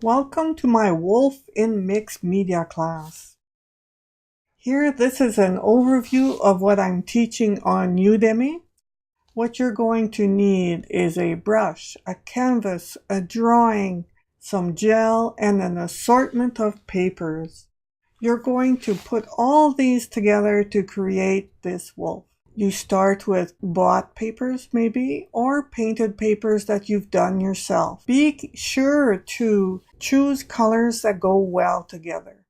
Welcome to my Wolf in Mixed Media class. Here, this is an overview of what I'm teaching on Udemy. What you're going to need is a brush, a canvas, a drawing, some gel, and an assortment of papers. You're going to put all these together to create this wolf. You start with bought papers maybe, or painted papers that you've done yourself. Be sure to choose colors that go well together.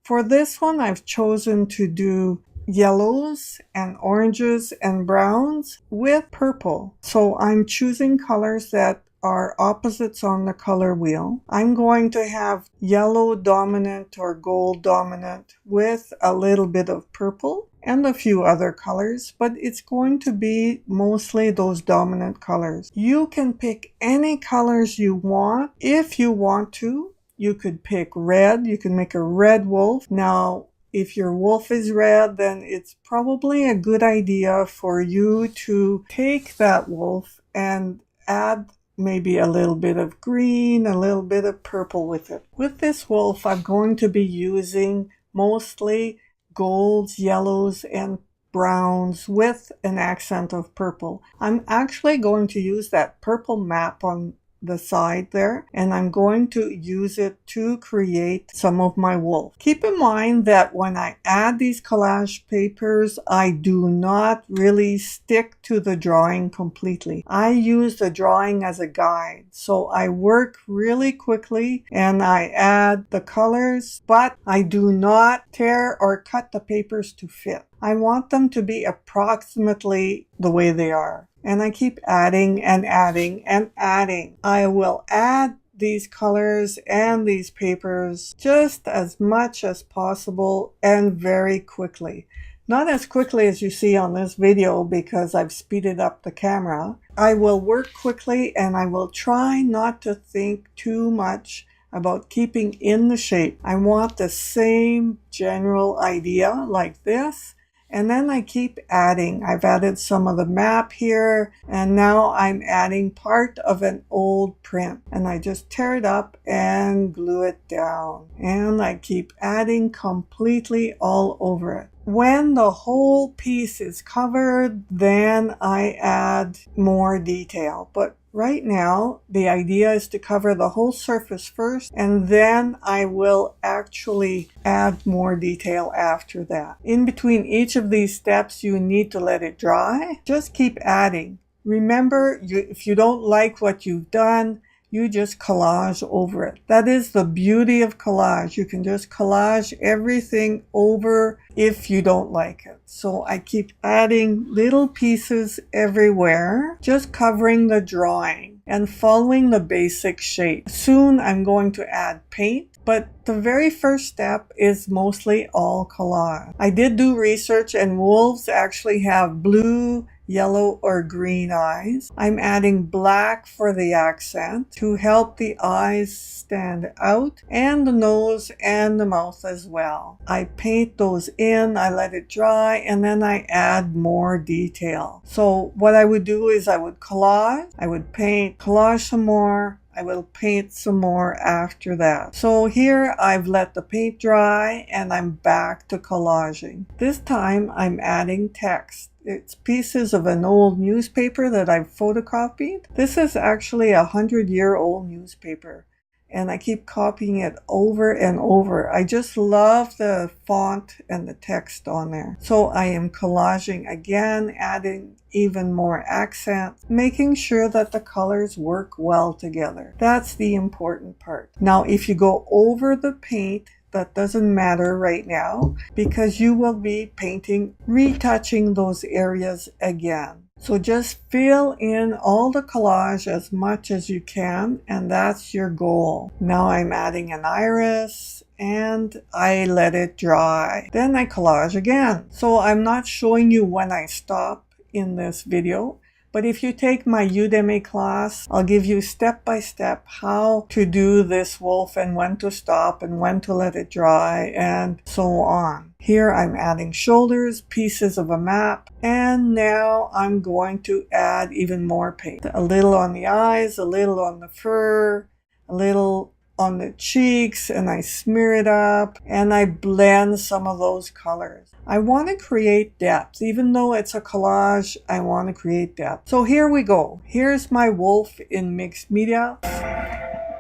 For this one, I've chosen to do yellows and oranges and browns with purple. So I'm choosing colors that are opposites on the color wheel. I'm going to have yellow dominant or gold dominant with a little bit of purple and a few other colors, but it's going to be mostly those dominant colors. You can pick any colors you want. If you want to, you could pick red. You can make a red wolf. Now, if your wolf is red, then it's probably a good idea for you to take that wolf and add maybe a little bit of green, a little bit of purple with it. With this wolf, I'm going to be using mostly golds, yellows, and browns with an accent of purple. I'm actually going to use that purple map on the side there, and I'm going to use it to create some of my wolf. Keep in mind that when I add these collage papers, I do not really stick to the drawing completely. I use the drawing as a guide. So I work really quickly and I add the colors, but I do not tear or cut the papers to fit. I want them to be approximately the way they are. And I keep adding and adding and adding. I will add these colors and these papers just as much as possible and very quickly. Not as quickly as you see on this video because I've speeded up the camera. I will work quickly and I will try not to think too much about keeping in the shape. I want the same general idea like this. And then I keep adding. I've added some of the map here, and now I'm adding part of an old print. And I just tear it up and glue it down. And I keep adding completely all over it. When the whole piece is covered, then I add more detail. But right now, the idea is to cover the whole surface first, and then I will actually add more detail after that. In between each of these steps, you need to let it dry. Just keep adding. Remember, if you don't like what you've done, you just collage over it. That is the beauty of collage. You can just collage everything over if you don't like it. So I keep adding little pieces everywhere, just covering the drawing and following the basic shape. Soon I'm going to add paint, but the very first step is mostly all collage. I did do research and wolves actually have blue, yellow, or green eyes. I'm adding black for the accent to help the eyes stand out, and the nose and the mouth as well. I paint those in, I let it dry, and then I add more detail. So what I would do is I would collage, I would paint, collage some more, I will paint some more after that. So here I've let the paint dry and I'm back to collaging. This time I'm adding text. It's pieces of an old newspaper that I've photocopied. This is actually a 100-year-old newspaper, and I keep copying it over and over. I just love the font and the text on there. So I am collaging again, adding even more accent, making sure that the colors work well together. That's the important part. Now, if you go over the paint, that doesn't matter right now because you will be painting, retouching those areas again. So just fill in all the collage as much as you can, and that's your goal. Now I'm adding an iris and I let it dry. Then I collage again. So I'm not showing you when I stop in this video, but if you take my Udemy class, I'll give you step by step how to do this wolf and when to stop and when to let it dry and so on. Here I'm adding shoulders, pieces of a map, and now I'm going to add even more paint. A little on the eyes, a little on the fur, a little on the cheeks and I smear it up and I blend some of those colors. I want to create depth. Even though it's a collage, I want to create depth. So here we go. Here's my wolf in mixed media.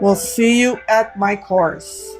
We'll see you at my course.